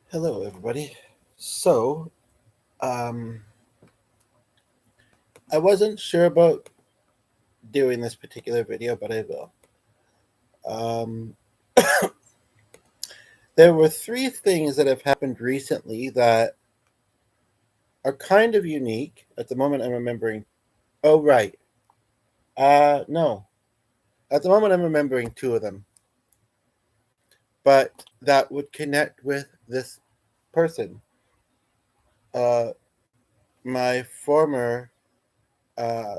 Hello, everybody. So, um, I wasn't sure about doing this particular video, but I will. Um, there were three things that have happened recently that are kind of unique. At the moment, I'm remembering. Oh, right. No. At the moment, I'm remembering two of them, but that would connect with this person. Uh, my former, uh,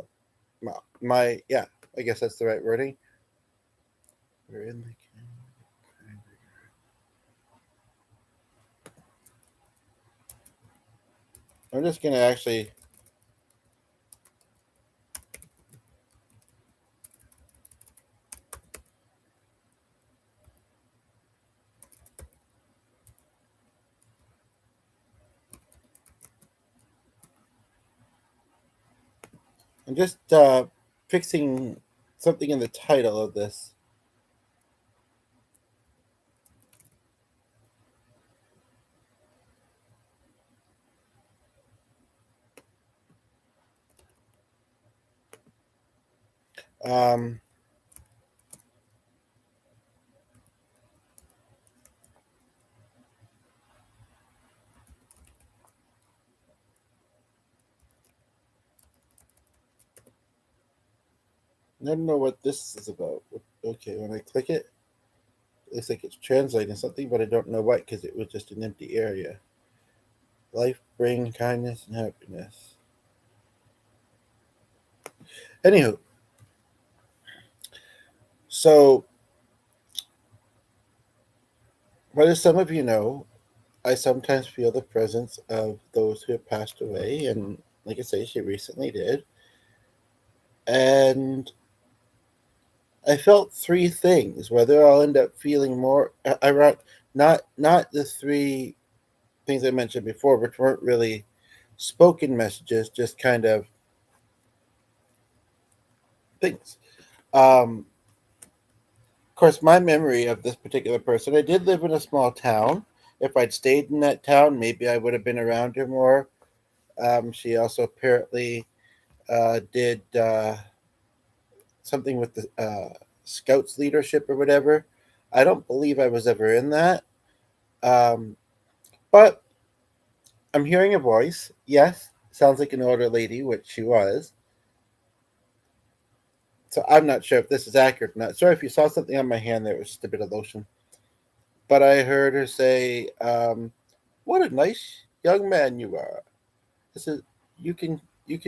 yeah, I guess that's the right wording. We're in the I'm just gonna actually. I'm just fixing something in the title of this. Um, I don't know what this is about. Okay, when I click it, it looks like it's translating something, but I don't know what because it was just an empty area. Life, bring kindness, and happiness. Anywho, so what as some of you know, I sometimes feel the presence of those who have passed away, and like I say, she recently did. And I felt three things. Whether I'll end up feeling more, I wrote not the three things I mentioned before, which weren't really spoken messages, just kind of things. Of course, my memory of this particular person, I did live in a small town. If I'd stayed in that town, maybe I would have been around her more. She also apparently did something with the Scouts leadership or whatever. I don't believe I was ever in that. Um, but I'm hearing a voice. Yes, sounds like an older lady, which she was. So I'm not sure if this is accurate or not. Sorry if you saw something on my hand there. It was just a bit of lotion. But I heard her say, "What a nice young man you are." I said, "You can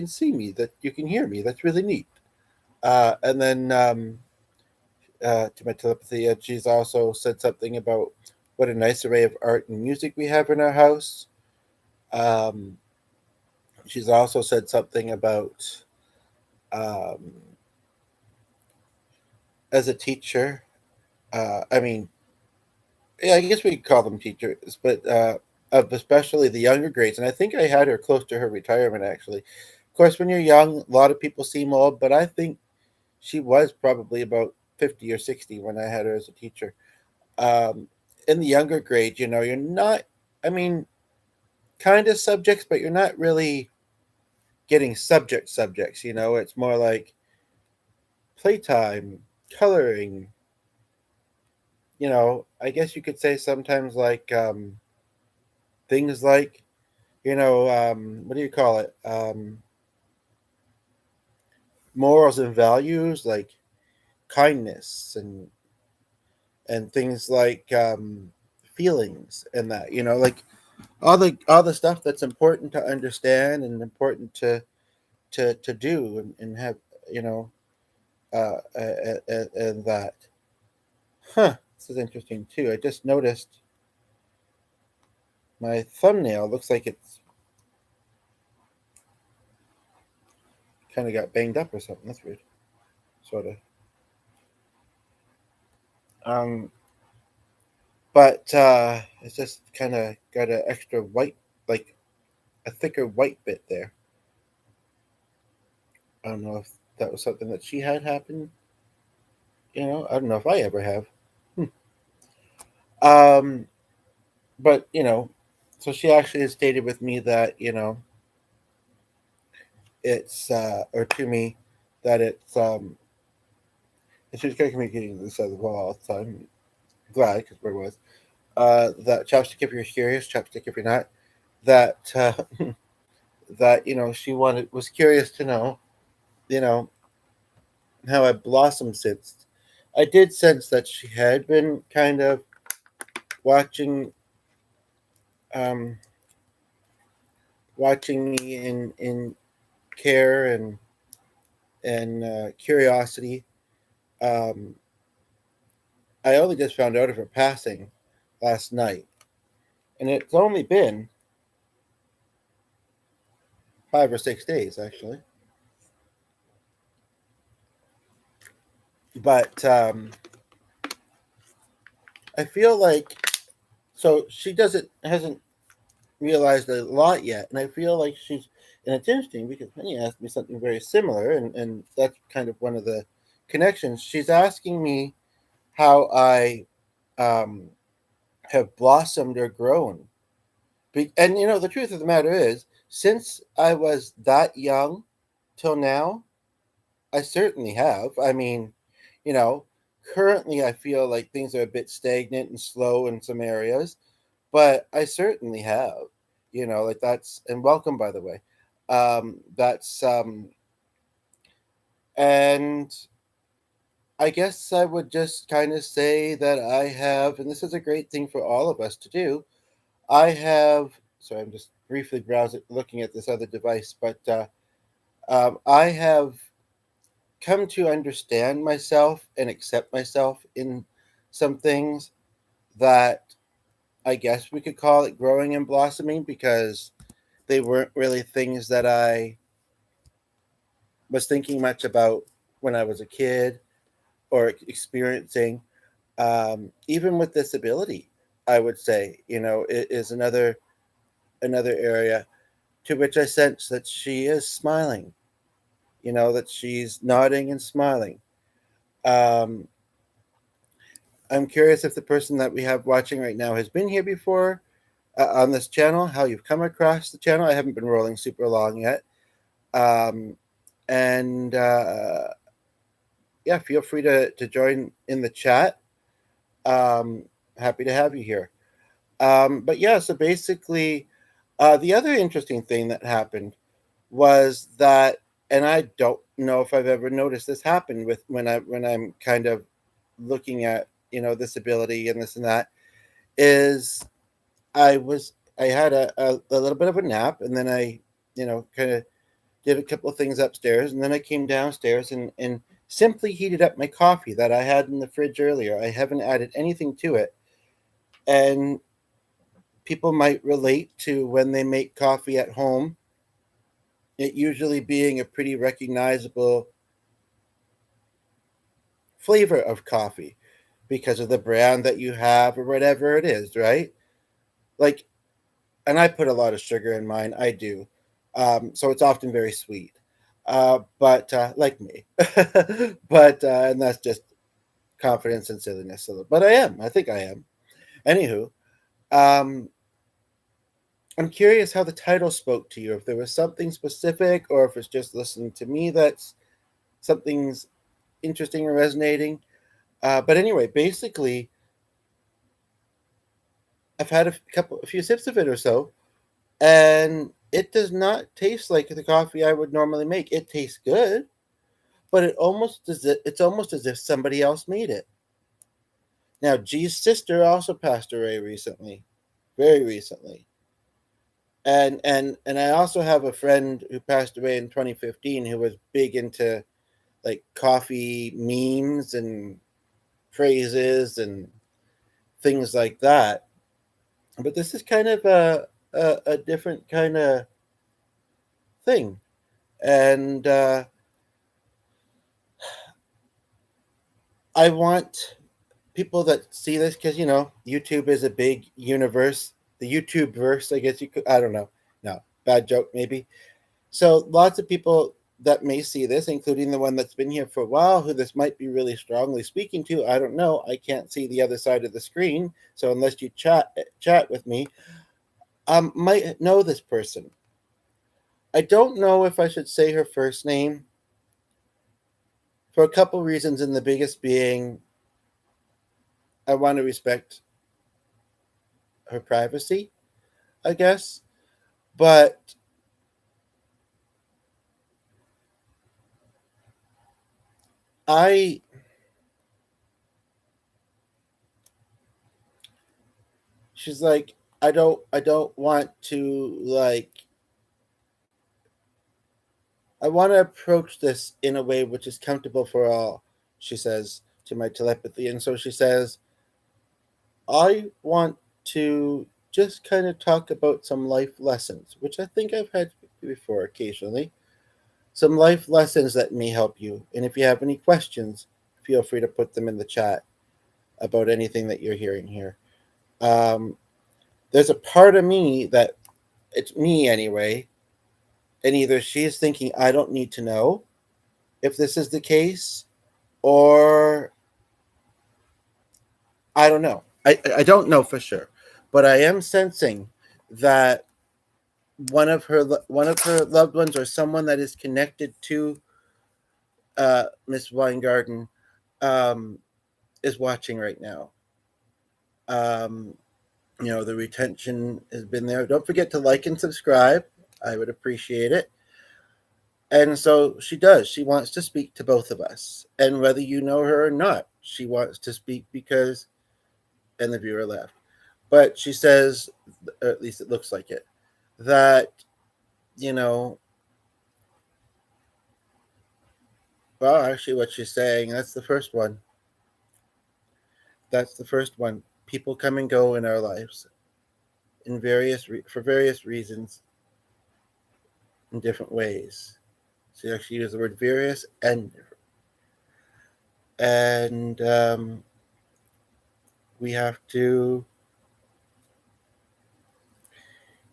see me. That you can hear me. That's really neat." And then to my telepathy, she's also said something about what a nice array of art and music we have in our house. Um, she's also said something about um, as a teacher. I mean, yeah, I guess we could call them teachers, but of especially the younger grades. And I think I had her close to her retirement, actually. Of course, when you're young, a lot of people seem old, but I think she was probably about 50 or 60 when I had her as a teacher. Um, in the younger grades, you're not, I mean, kind of subjects, but you're not really getting subjects. It's more like playtime, coloring. I guess you could say sometimes like things like what do you call it? Morals and values like kindness and things like feelings and that like all the stuff that's important to understand and important to do and have you know and that. This is interesting too. I just noticed my thumbnail looks like it's kind of got banged up or something. That's weird. Sort of. Um, but it's just kind of got an extra white, like a thicker white bit there. I don't know if that was something that she had happen. I don't know if I ever have. Hmm. Um, but so she actually has stated with me that it's or to me that it's and she's kind of communicating this as well all the time. Glad because where it was that chapstick if you're curious, chapstick if you're not. That that she wanted was curious to know you know how I blossomed since. I did sense that she had been kind of watching um, watching me in care and curiosity. Um, I only just found out of her passing last night, and it's only been 5 or 6 days actually. But I feel like so she doesn't hasn't realized a lot yet, and I feel like she's and it's interesting because Penny asked me something very similar, and that's kind of one of the connections. She's asking me how I um, have blossomed or grown. And the truth of the matter is, since I was that young till now, I certainly have. I mean, you know, currently I feel like things are a bit stagnant and slow in some areas, but I certainly have. Like that's and welcome by the way. That's and I guess I would just kind of say that I have, and this is a great thing for all of us to do. I have. Sorry, I'm just briefly browsing, looking at this other device, but I have come to understand myself and accept myself in some things that I guess we could call it growing and blossoming because they weren't really things that I was thinking much about when I was a kid or experiencing. Even with disability, I would say, it is another area to which I sense that she is smiling. That she's nodding and smiling. Um, I'm curious if the person that we have watching right now has been here before on this channel, how you've come across the channel. I haven't been rolling super long yet. Um, and yeah, feel free to join in the chat. Um, Happy to have you here. But yeah, so basically, the other interesting thing that happened was that, and I don't know if I've ever noticed this happen with when I'm kind of looking at disability and this and that is I had a little bit of a nap and then I kind of did a couple of things upstairs and then I came downstairs and simply heated up my coffee that I had in the fridge earlier. I haven't added anything to it, and people might relate to when they make coffee at home, it usually being a pretty recognizable flavor of coffee because of the brand that you have or whatever it is, right? Like, and I put a lot of sugar in mine. I do, so it's often very sweet. But like me, and that's just confidence and silliness. But I am. I think I am. Anywho, um, I'm curious how the title spoke to you. If there was something specific, or if it's just listening to me that's something's interesting or resonating. But anyway, basically, I've had a few sips of it or so, and it does not taste like the coffee I would normally make. It tastes good, but it's almost as if somebody else made it. Now, G's sister also passed away recently, very recently, and I also have a friend who passed away in 2015 who was big into like coffee memes and phrases and things like that. But this is kind of a different kind of thing, and I want people that see this because YouTube is a big universe. The YouTube verse, I guess you could. I don't know. No, bad joke maybe. So lots of people that may see this, including the one that's been here for a while, who this might be really strongly speaking to. I don't know. I can't see the other side of the screen, so unless you chat with me, might know this person. I don't know if I should say her first name for a couple reasons, and the biggest being I want to respect her privacy, I guess. But I she's like, I don't want to I want to approach this in a way which is comfortable for all, she says to my telepathy. And so she says, I want to just kind of talk about some life lessons, which I think I've had before occasionally. Some life lessons that may help you. And if you have any questions, feel free to put them in the chat about anything that you're hearing here. Um, there's a part of me that, it's me anyway, and either she's thinking, I don't need to know if this is the case, or I don't know. I don't know for sure, but I am sensing that one of her loved ones, or someone that is connected to Miss Weingarten, um, is watching right now. Um, the retention has been there. Don't forget to like and subscribe. I would appreciate it. And so she does. She wants to speak to both of us, and whether you know her or not, she wants to speak because. And the viewer left. But she says, or at least it looks like it, that, you know, well, actually, what she's saying, that's the first one. That's the first one. People come and go in our lives for various reasons, in different ways. She actually used the word various and different. And we have to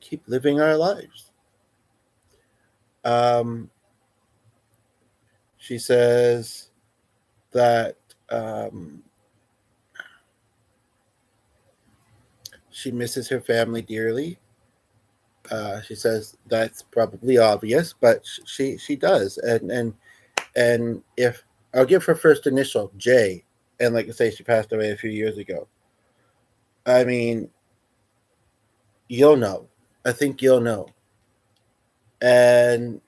keep living our lives. Um, she says that she misses her family dearly. She says that's probably obvious, but she does, and if I'll give her first initial J, and like I say, she passed away a few years ago. I mean, you'll know. I think you'll know, and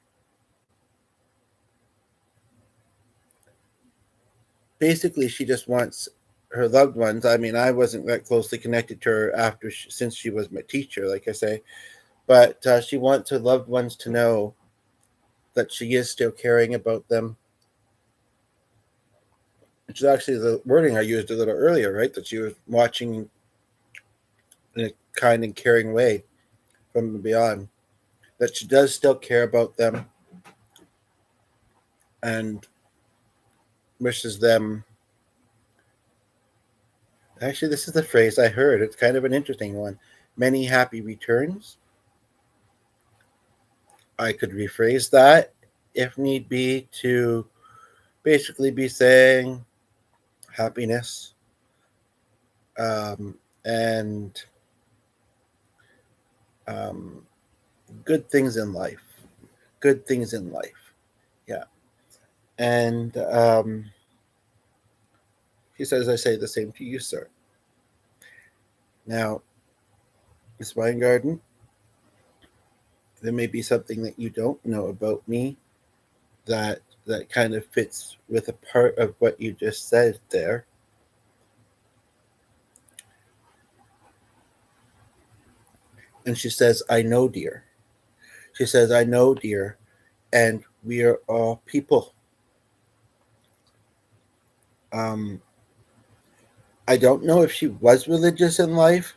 basically, she just wants her loved ones. I mean, I wasn't that closely connected to her since she was my teacher, like I say, but she wants her loved ones to know that she is still caring about them, which is actually the wording I used a little earlier, right? That she was watching in a kind and caring way from beyond. That she does still care about them and wishes them. Actually, this is the phrase I heard. It's kind of an interesting one. Many happy returns. I could rephrase that if need be to basically be saying happiness, and um, good things in life. Good things in life. Yeah. And he says, I say the same to you, sir. Now, Miss Weingarten, there may be something that you don't know about me that kind of fits with a part of what you just said there. And she says, I know, dear. She says, I know, dear, and we are all people. Um, I don't know if she was religious in life,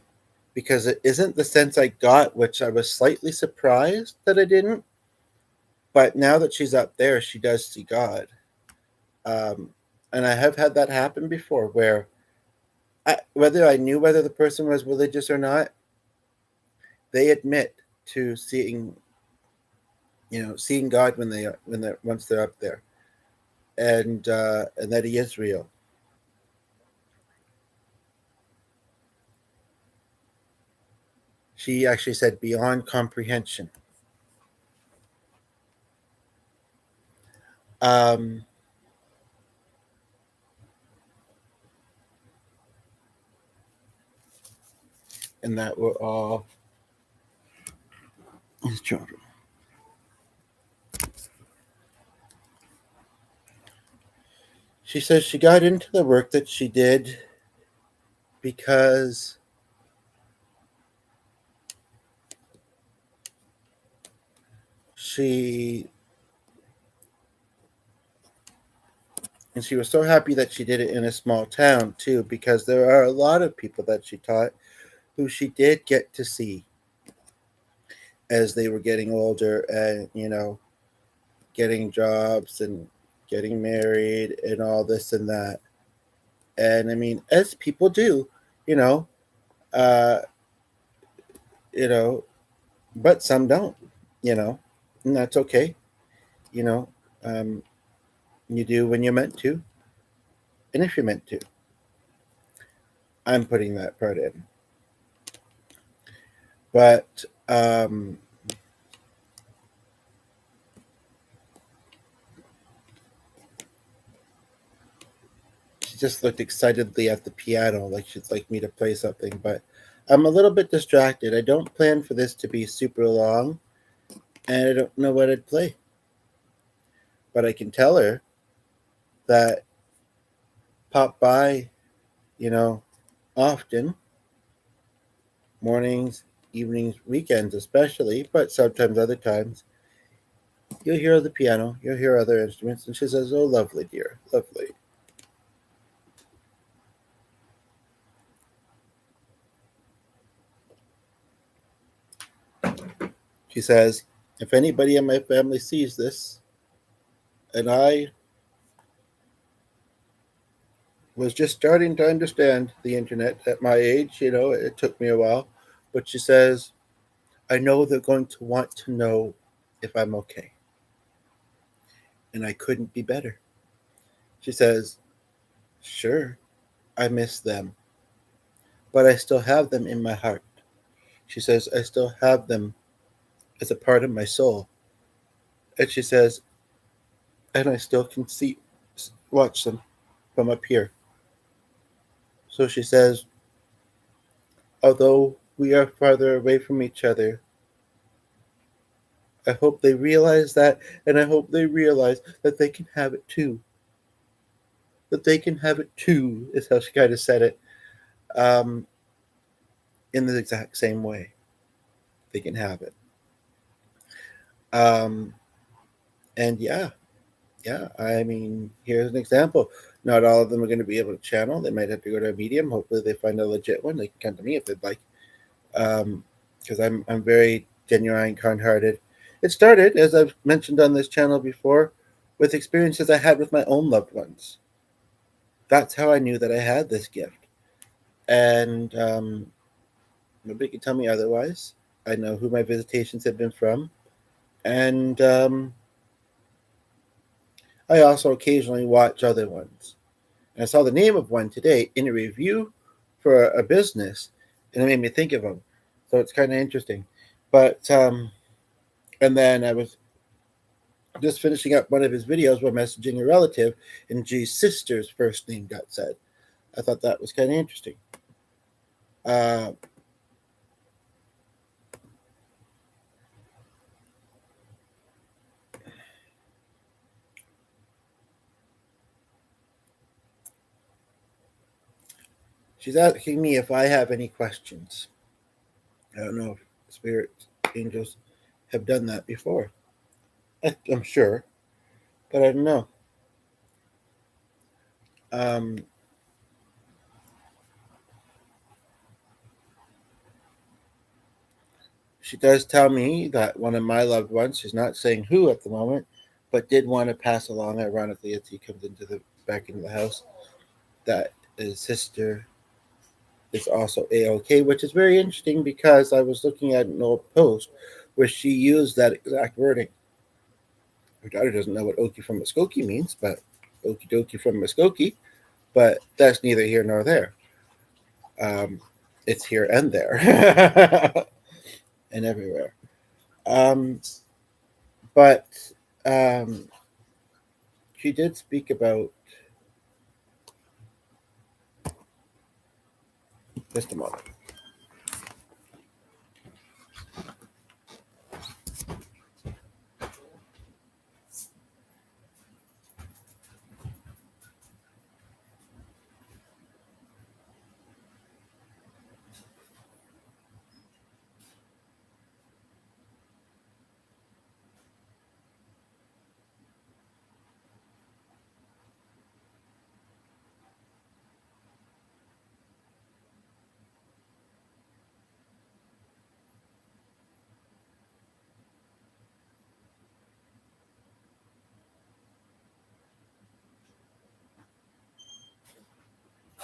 because it isn't the sense I got, which I was slightly surprised that I didn't. But now that she's up there, she does see God. Um, and I have had that happen before where whether I knew whether the person was religious or not, they admit to seeing, seeing God when they once they're up there, and that He is real. She actually said beyond comprehension. Um, and that we're all His children. She says she got into the work that she did because she and she was so happy that she did it in a small town too, because there are a lot of people that she taught who she did get to see as they were getting older, and getting jobs and getting married and all this and that. And I mean, as people do, you know, uh, you know, but some don't, you know, and that's okay. You know, um, you do when you're meant to, and if you're meant to. I'm putting that part in, but she just looked excitedly at the piano, like she'd like me to play something. But I'm a little bit distracted. I don't plan for this to be super long, and I don't know what I'd play. But I can tell her that pop by, you know, often, mornings, evenings, weekends especially, but sometimes other times, you'll hear the piano, you'll hear other instruments, and she says, "Oh, lovely, dear, lovely." She says, "If anybody in my family sees this, and I was just starting to understand the internet at my age, it took me a while, but she says, I know they're going to want to know if I'm okay, and I couldn't be better." She says, "Sure, I miss them, but I still have them in my heart." She says, "I still have them as a part of my soul." And she says, "And I still can watch them from up here." So she says, "Although we are farther away from each other, I hope they realize that, and I hope they realize that they can have it too. That they can have it too," is how she kind of said it, um, in the exact same way. They can have it. Um, and yeah, I mean, here's an example. Not all of them are going to be able to channel. They might have to go to a medium. Hopefully, they find a legit one. They can come to me if they'd like, because I'm very genuine, kind-hearted. It started, as I've mentioned on this channel before, with experiences I had with my own loved ones. That's how I knew that I had this gift, and nobody can tell me otherwise. I know who my visitations have been from, and I also occasionally watch other ones. And I saw the name of one today in a review for a business, and it made me think of him. So it's kind of interesting. But and then I was just finishing up one of his videos where messaging a relative, and G's sister's first name got said. I thought that was kind of interesting. Uh, she's asking me if I have any questions. I don't know if spirit angels have done that before. I'm sure, but I don't know. Um, she does tell me that one of my loved ones, she's not saying who at the moment, but did want to pass along, ironically, as he comes back into the house, that his sister is also A-OK, which is very interesting because I was looking at an old post where she used that exact wording. Her daughter doesn't know what Okie from Muskogee means, but Okie dokie from Muskogee. But that's neither here nor there. Um, it's here and there and everywhere. Um, but um, she did speak about, just a moment.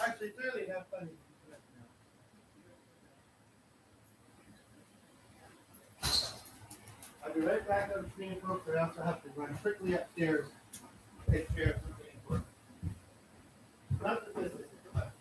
Actually, clearly have fun. I'll be right back on the screen, folks. I also have to run quickly upstairs, take care of something important. Not the business, but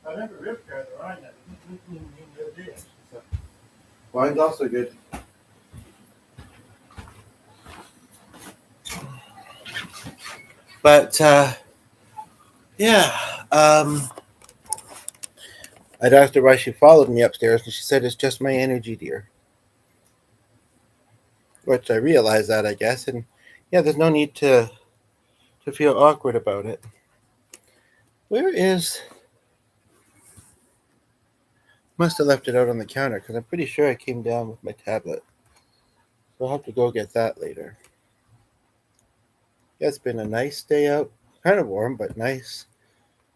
I never ripped her the line that the other day. So. Wine's also good. But yeah, I'd asked her why she followed me upstairs, and she said it's just my energy, dear. Which I realized that, I guess, and yeah, there's no need to feel awkward about it. Where is? Must have left it out on the counter because I'm pretty sure I came down with my tablet. So I'll have to go get that later. Yeah, it's been a nice day out. Kind of warm, but nice.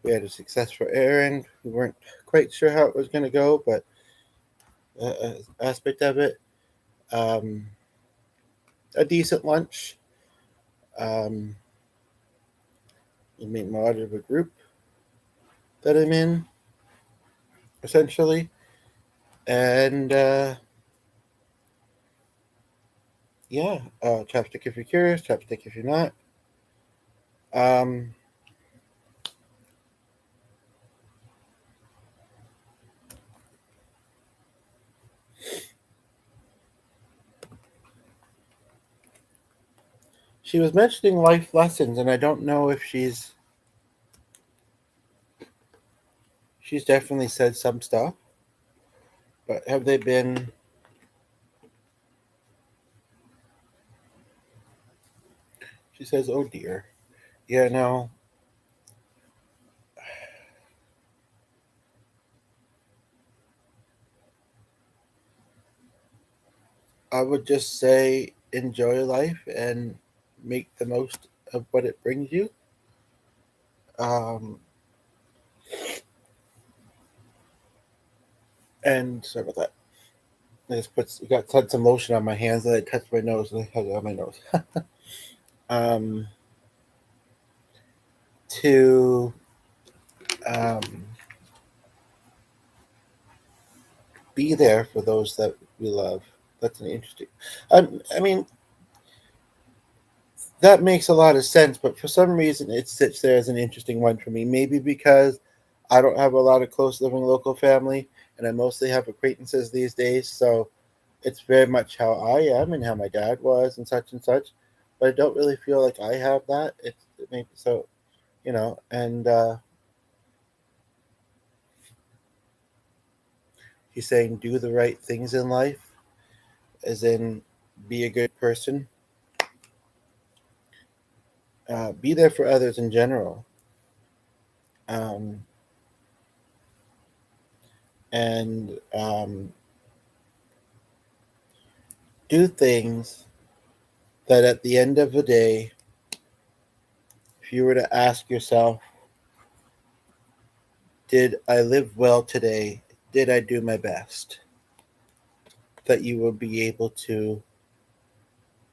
We had a successful errand. We weren't quite sure how it was going to go, but aspect of it. Um, a decent lunch. Um, we made mod of a group that I'm in, essentially. And yeah, chapstick if you're curious, chapstick if you're not. Um, she was mentioning life lessons, and I don't know if she's definitely said some stuff, but have they been? She says, "Oh dear, yeah, no." I would just say enjoy life and make the most of what it brings you. Um, and sorry about that. I just had some lotion on my hands and I touched my nose and I had it on my nose. um, to um, be there for those that we love. That's an interesting. I mean, that makes a lot of sense, but for some reason it sits there as an interesting one for me. Maybe because I don't have a lot of close living local family and I mostly have acquaintances these days, so it's very much how I am and how my dad was and such. But I don't really feel like I have that. It maybe so, and he's saying do the right things in life, as in be a good person, be there for others in general, um, and do things that at the end of the day, if you were to ask yourself, did I live well today? Did I do my best? That you will be able to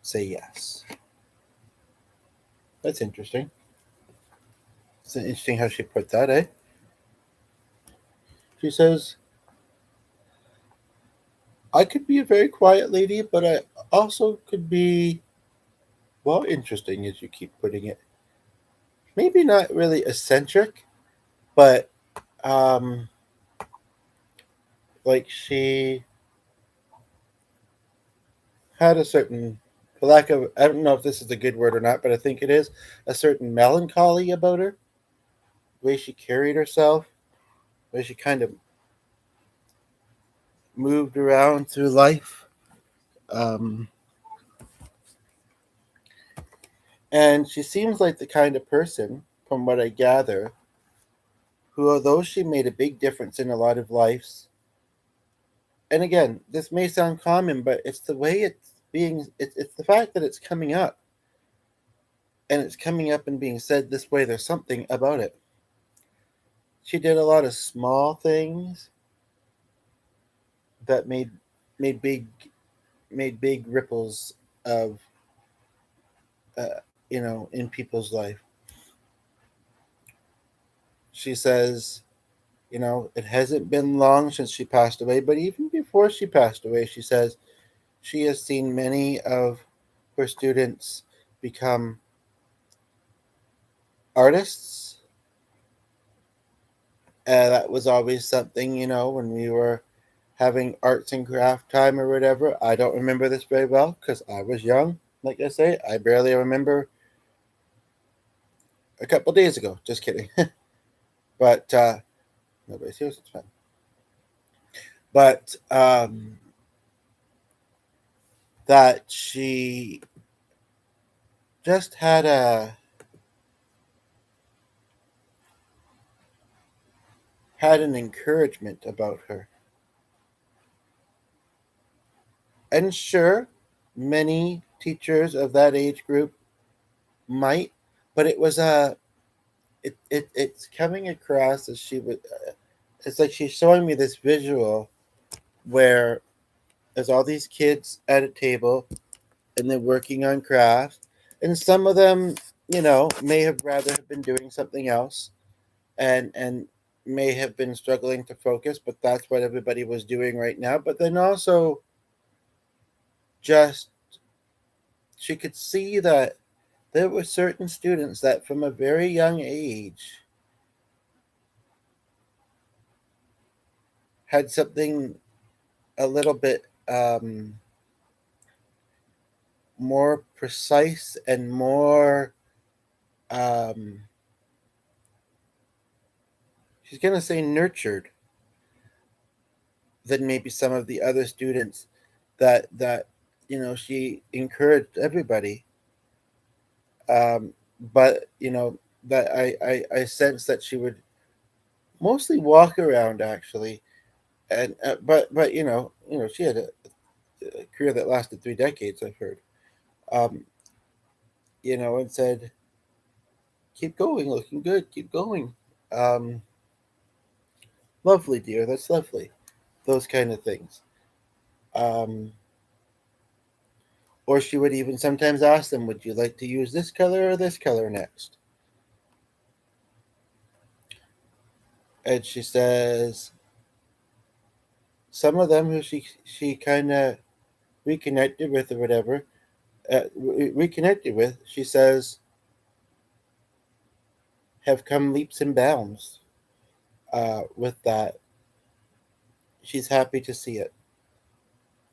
say yes. That's interesting. It's interesting how she put that, eh? She says, I could be a very quiet lady, but I also could be, well, interesting as you keep putting it. Maybe not really eccentric, but um, like she had a certain, for lack of, I don't know if this is a good word or not, but I think it is, a certain melancholy about her, the way she carried herself, the way she kind of moved around through life. Um, and she seems like the kind of person, from what I gather, who, although she made a big difference in a lot of lives, and again, this may sound common, but it's the way it's the fact that it's coming up, and it's coming up and being said this way. There's something about it. She did a lot of small things that made big made big ripples of in people's life. She says, it hasn't been long since she passed away, but even before she passed away, she says she has seen many of her students become artists. That was always something, when we were having arts and craft time or whatever. I don't remember this very well because I was young. Like I say, I barely remember a couple days ago. Just kidding. But nobody's here, so it's fine. But that she just had an encouragement about her. And sure, many teachers of that age group might, but it was it's coming across as she would. It's like she's showing me this visual where there's all these kids at a table and they're working on crafts, and some of them, may have rather have been doing something else, and may have been struggling to focus, but that's what everybody was doing right now. But then also, just she could see that there were certain students that from a very young age had something a little bit more precise and more um, she's going to say nurtured than maybe some of the other students that she encouraged everybody, um, but that I sense that she would mostly walk around actually, and but she had a career that lasted 3 decades, I've heard, um, and said keep going, looking good, keep going, um, lovely dear, that's lovely, those kind of things. um, or she would even sometimes ask them, would you like to use this color or this color next? And she says some of them who she kind of reconnected with or whatever, reconnected with, she says, have come leaps and bounds with that. She's happy to see it.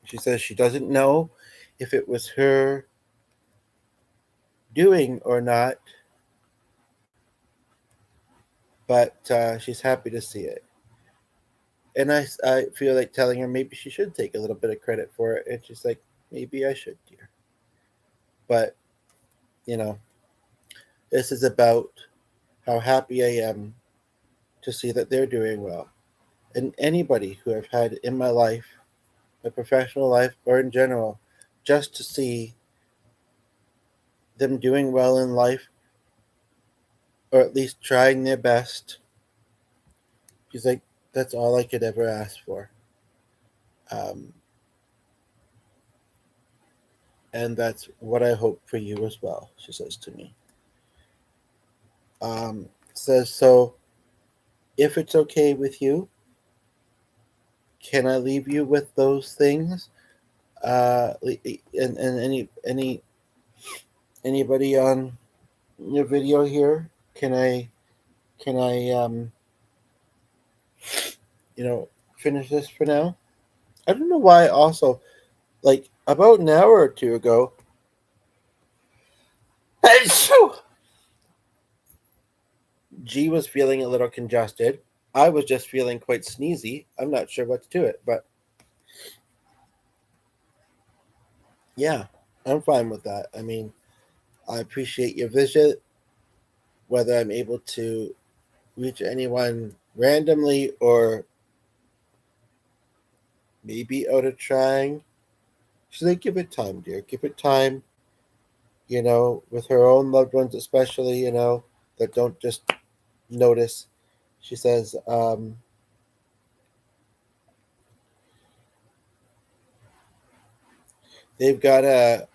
She says she doesn't know if it was her doing or not, but she's happy to see it. And I feel like telling her maybe she should take a little bit of credit for it. And she's like, maybe I should, dear. But, you know, this is about how happy I am to see that they're doing well. And anybody who I've had in my life, my professional life, or in general, just to see them doing well in life, or at least trying their best, she's like, that's all I could ever ask for. Um, and that's what I hope for you as well, she says to me. Says, so if it's okay with you, can I leave you with those things? And anybody on your video here, can I you know finish this for now? I don't know why. Also, like about an hour or two ago, G was feeling a little congested. I was just feeling quite sneezy. I'm not sure what to do it, but yeah, I'm fine with that. I mean, I appreciate your visit. Whether I'm able to reach anyone randomly or maybe out of trying. She's like, give it time, dear. Give it time, with her own loved ones, especially, that don't just notice. She says, they've got to,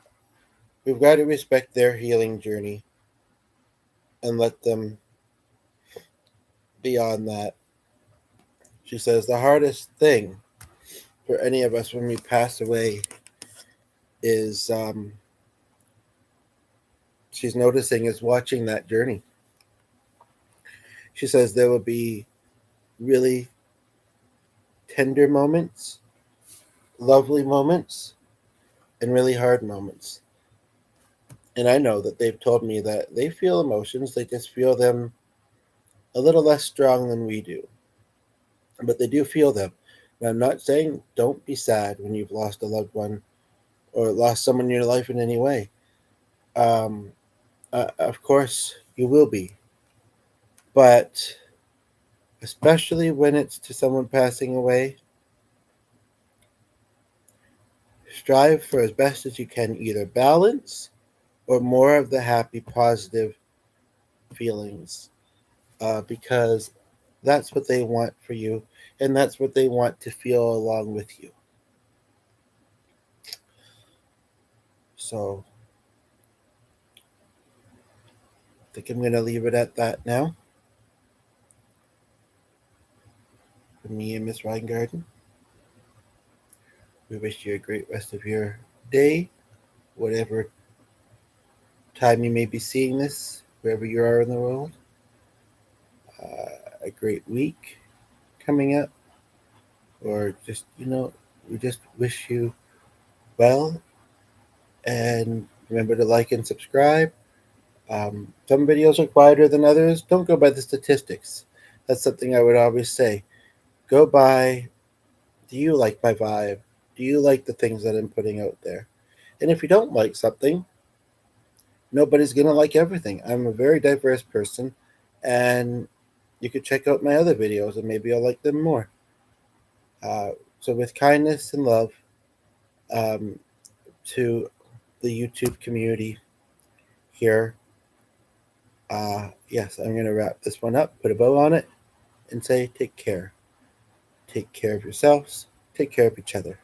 we've got to respect their healing journey and let them be on that. She says, the hardest thing for any of us when we pass away is, she's noticing is watching that journey. She says there will be really tender moments, lovely moments, and really hard moments. And I know that they've told me that they feel emotions, they just feel them a little less strong than we do. But they do feel them. And I'm not saying don't be sad when you've lost a loved one or lost someone in your life in any way. Um, of course, you will be. But especially when it's to someone passing away, strive for as best as you can either balance or more of the happy, positive feelings, because that's what they want for you, and that's what they want to feel along with you. So I think I'm going to leave it at that now. For me and Miss WjINGARDAN, we wish you a great rest of your day, whatever time you may be seeing this, wherever you are in the world. A great week coming up, or just, we just wish you well, and remember to like and subscribe. Some videos are quieter than others. Don't go by the statistics. That's something I would always say. Go by, do you like my vibe? Do you like the things that I'm putting out there? And if you don't like something, nobody's going to like everything. I'm a very diverse person, and you could check out my other videos and maybe I'll like them more. So with kindness and love, um, to the YouTube community here, yes, I'm going to wrap this one up, put a bow on it, and say take care. Take care of yourselves. Take care of each other.